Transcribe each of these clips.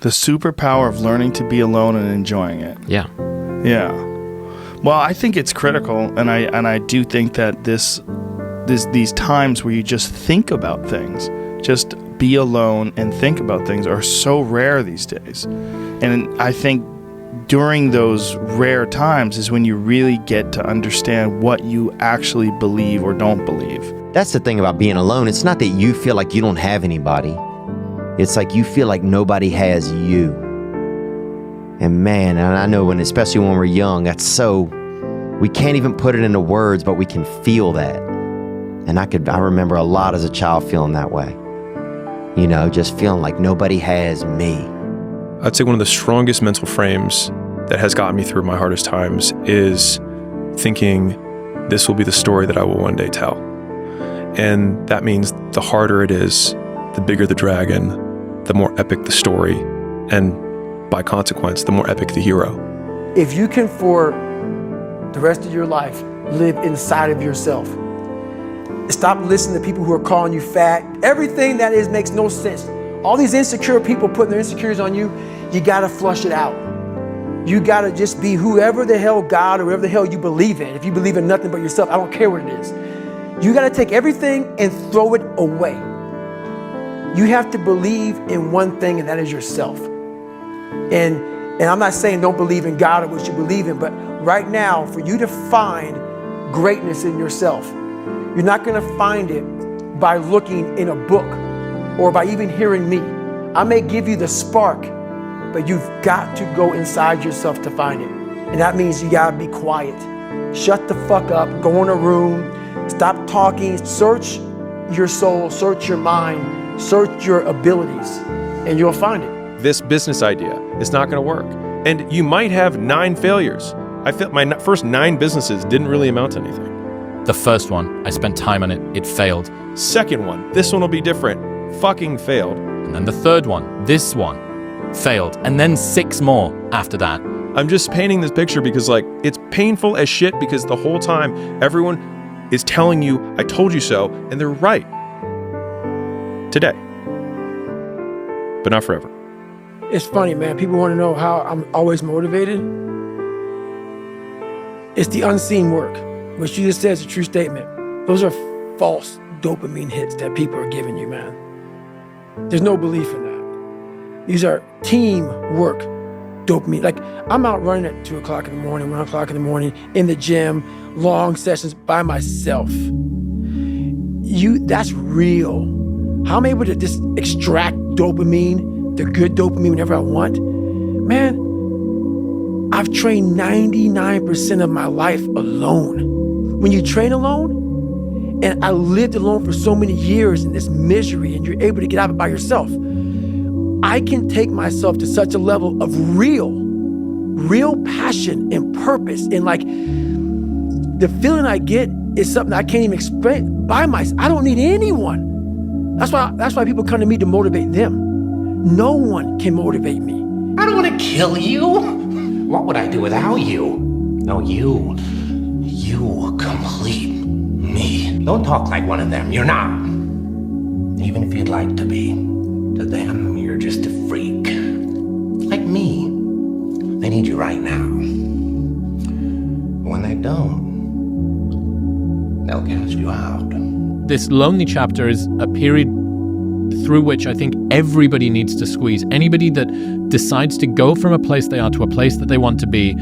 The superpower of learning to be alone and enjoying it. Yeah. Yeah. Well, I think it's critical, and I do think that these times where you just think about things, just be alone and think about things, are so rare these days. And I think during those rare times is when you really get to understand what you actually believe or don't believe. That's the thing about being alone. It's not that you feel like you don't have anybody. It's like you feel like nobody has you. And man, and I know especially when we're young, we can't even put it into words, but we can feel that. And I remember a lot as a child feeling that way. You know, just feeling like nobody has me. I'd say one of the strongest mental frames that has gotten me through my hardest times is thinking this will be the story that I will one day tell. And that means the harder it is, the bigger the dragon, the more epic the story, and by consequence, the more epic the hero. If you can, for the rest of your life, live inside of yourself, stop listening to people who are calling you fat. Everything that is makes no sense. All these insecure people putting their insecurities on you, you gotta flush it out. You gotta just be whoever the hell God or whoever the hell you believe in. If you believe in nothing but yourself, I don't care what it is. You gotta take everything and throw it away. You have to believe in one thing, and that is yourself. And I'm not saying don't believe in God or what you believe in, but right now, for you to find greatness in yourself, you're not gonna find it by looking in a book or by even hearing me. I may give you the spark, but you've got to go inside yourself to find it. And that means you gotta be quiet. Shut the fuck up, go in a room, stop talking, search your soul, search your mind, search your abilities, and you'll find it. This business idea is not gonna work. And you might have 9 failures. I felt my first 9 businesses didn't really amount to anything. The first one, I spent time on it, it failed. Second one, this one will be different, fucking failed. And then the third one, this one, failed. And then 6 more after that. I'm just painting this picture because it's painful as shit because the whole time everyone is telling you, I told you so, and they're right. Today. But not forever. It's funny, man. People want to know how I'm always motivated. It's the unseen work. What you just said is a true statement. Those are false dopamine hits that people are giving you, man. There's no belief in that. These are teamwork dopamine. Like, I'm out running at 2 o'clock in the morning, 1 o'clock in the morning, in the gym, long sessions by myself. That's real. How I'm able to just extract dopamine, the good dopamine, whenever I want. Man, I've trained 99% of my life alone. When you train alone, and I lived alone for so many years in this misery, and you're able to get out of it by yourself, I can take myself to such a level of real passion and purpose. And the feeling I get is something I can't even explain by myself. I don't need anyone. That's why people come to me to motivate them. No one can motivate me. I don't want to kill you. What would I do without you? No, you complete me. Don't talk like one of them. You're not. Even if you'd like to be. To them, you're just a freak. Like me. They need you right now. When they don't, they'll cast you out. This lonely chapter is a period through which I think everybody needs to squeeze. Anybody that decides to go from a place they are to a place that they want to be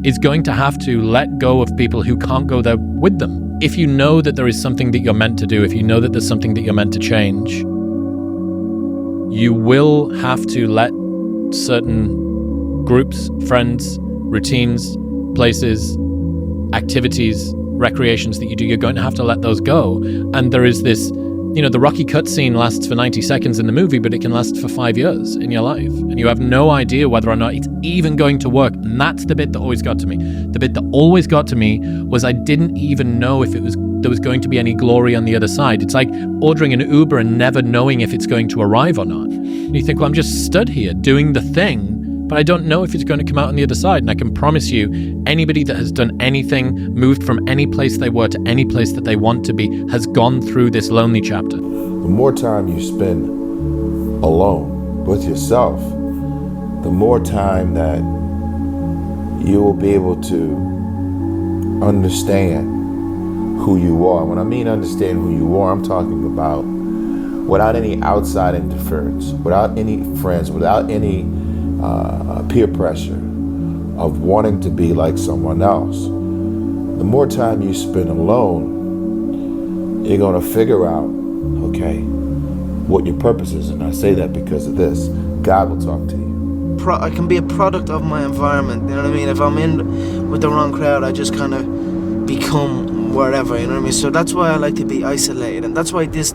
is going to have to let go of people who can't go there with them. If you know that there is something that you're meant to do, if you know that there's something that you're meant to change, you will have to let certain groups, friends, routines, places, activities, recreations that you do, you're going to have to let those go. And there is this, the Rocky cutscene lasts for 90 seconds in the movie, but it can last for 5 years in your life. And you have no idea whether or not it's even going to work. And that's the bit that always got to me. The bit that always got to me was I didn't even know if there was going to be any glory on the other side. It's like ordering an Uber and never knowing if it's going to arrive or not. And you think, well, I'm just stood here doing the thing, but I don't know if it's going to come out on the other side. And I can promise you, anybody that has done anything, moved from any place they were to any place that they want to be, has gone through this lonely chapter. The more time you spend alone with yourself, the more time that you will be able to understand who you are. When I mean understand who you are, I'm talking about without any outside interference, without any friends, without any peer pressure of wanting to be like someone else. The more time you spend alone, you're gonna figure out, okay, what your purpose is. And I say that because of this. God will talk to you. I can be a product of my environment, you know what I mean? If I'm in with the wrong crowd, I just kind of become wherever, you know what I mean? So that's why I like to be isolated, and that's why this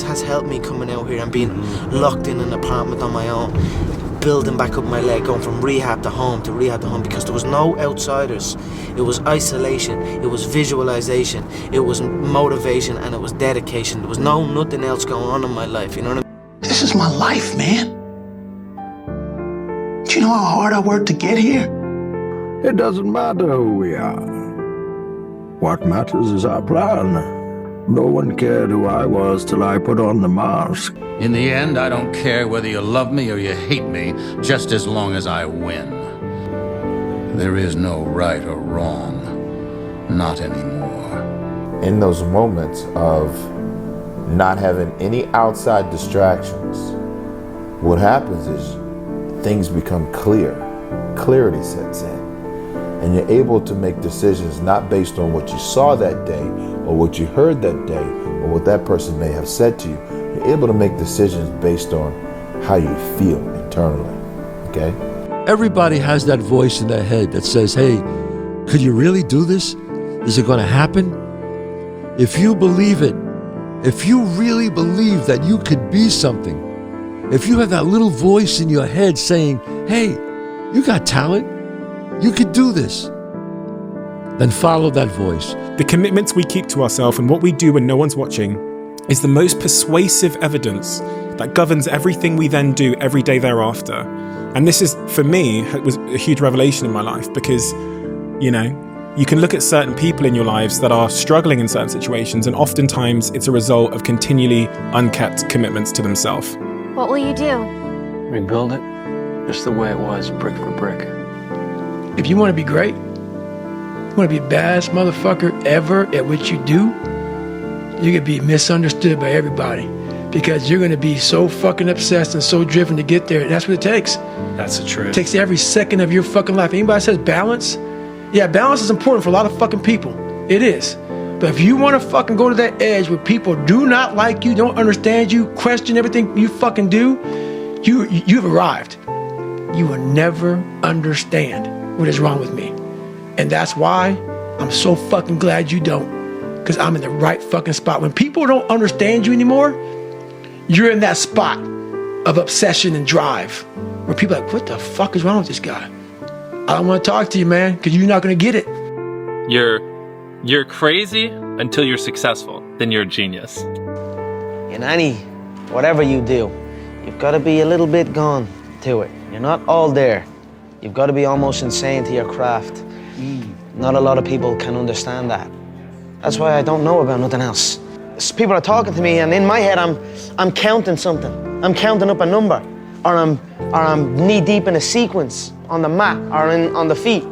has helped me coming out here and being locked in an apartment on my own, building back up my leg, going from rehab to home to rehab to home, because there was no outsiders. It was isolation, it was visualization, it was motivation, and it was dedication. There was nothing else going on in my life, you know what I mean? This is my life, man. Do you know how hard I worked to get here? It doesn't matter who we are. What matters is our plan. No one cared who I was till I put on the mask. In the end, I don't care whether you love me or you hate me, just as long as I win. There is no right or wrong. Not anymore. In those moments of not having any outside distractions, what happens is things become clear. Clarity sets in. And you're able to make decisions not based on what you saw that day or what you heard that day or what that person may have said to you. You're able to make decisions based on how you feel internally, okay? Everybody has that voice in their head that says, hey, could you really do this? Is it going to happen? If you believe it, if you really believe that you could be something, if you have that little voice in your head saying, hey, you got talent, you could do this, then follow that voice. The commitments we keep to ourselves and what we do when no one's watching is the most persuasive evidence that governs everything we then do every day thereafter. And this is, for me, was a huge revelation in my life because, you know, you can look at certain people in your lives that are struggling in certain situations, and oftentimes it's a result of continually unkept commitments to themselves. What will you do? Rebuild it just the way it was, brick for brick. If you want to be great, you want to be the baddest motherfucker ever at what you do, you're going to be misunderstood by everybody because you're going to be so fucking obsessed and so driven to get there. That's what it takes. That's the truth. It takes every second of your fucking life. Anybody says balance? Yeah, balance is important for a lot of fucking people. It is. But if you want to fucking go to that edge where people do not like you, don't understand you, question everything you fucking do, you've arrived. You will never understand what is wrong with me. And that's why I'm so fucking glad you don't. Because I'm in the right fucking spot. When people don't understand you anymore, you're in that spot of obsession and drive. Where people are like, what the fuck is wrong with this guy? I don't want to talk to you, man, because you're not going to get it. You're crazy until you're successful. Then you're a genius. In whatever you do, you've got to be a little bit gone to it. You're not all there. You've got to be almost insane to your craft. Not a lot of people can understand that. That's why I don't know about nothing else. People are talking to me, and in my head, I'm counting something. I'm counting up a number, or I'm knee deep in a sequence on the mat or on the feet.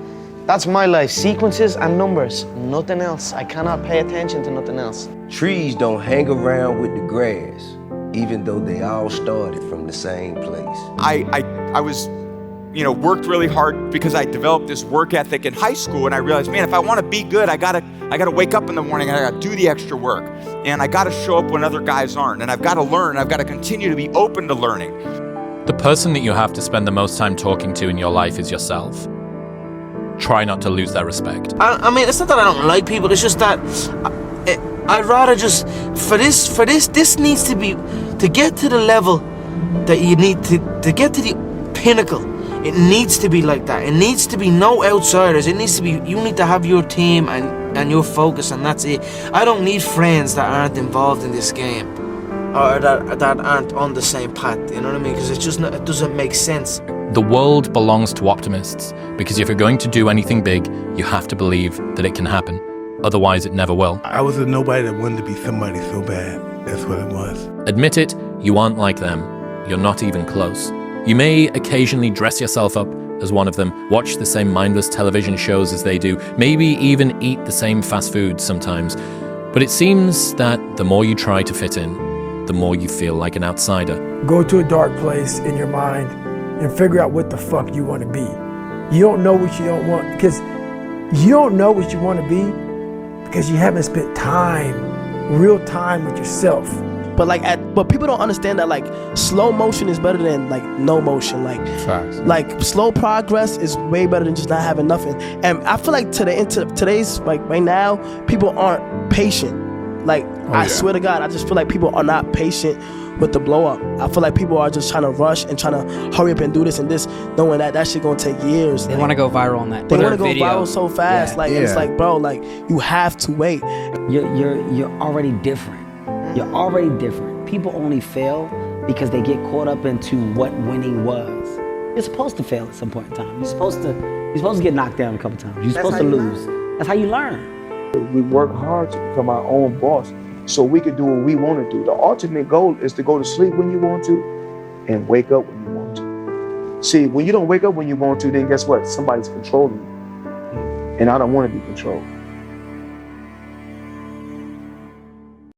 That's my life, sequences and numbers, nothing else. I cannot pay attention to nothing else. Trees don't hang around with the grass, even though they all started from the same place. I was, worked really hard because I developed this work ethic in high school, and I realized, man, if I want to be good, I gotta wake up in the morning and I gotta do the extra work, and I gotta show up when other guys aren't, and I've got to learn. I've got to continue to be open to learning. The person that you have to spend the most time talking to in your life is yourself. Try not to lose that respect. I mean, it's not that I don't like people, it's just that I'd rather just, this needs to be, to get to the level that you need to get to the pinnacle, it needs to be like that. It needs to be no outsiders. It needs to be, you need to have your team and your focus, and that's it. I don't need friends that aren't involved in this game, or that aren't on the same path, you know what I mean? Because it doesn't make sense. The world belongs to optimists, because if you're going to do anything big, you have to believe that it can happen. Otherwise, it never will. I was a nobody that wanted to be somebody so bad. That's what it was. Admit it, you aren't like them. You're not even close. You may occasionally dress yourself up as one of them, watch the same mindless television shows as they do, maybe even eat the same fast food sometimes. But it seems that the more you try to fit in, the more you feel like an outsider. Go to a dark place in your mind and figure out what the fuck you want to be. You don't know what you don't want, because you don't know what you want to be because you haven't spent time, real time with yourself. But but people don't understand that like slow motion is better than like no motion. Like Facts. Like slow progress is way better than just not having nothing. And I feel like today's like right now, people aren't patient. Like I swear to God, I just feel like people are not patient with the blow up. I feel like people are just trying to rush and trying to hurry up and do this and this, knowing that shit gonna take years. They want to go viral on that. They want to go viral so fast. Like it's like, bro, like you have to wait. You're already different. You're already different. People only fail because they get caught up into what winning was. You're supposed to fail at some point in time. You're supposed to get knocked down a couple times. You're supposed to lose. That's how you learn. We work hard to become our own boss so we can do what we want to do. The ultimate goal is to go to sleep when you want to and wake up when you want to. See, when you don't wake up when you want to, then guess what? Somebody's controlling you. And I don't want to be controlled.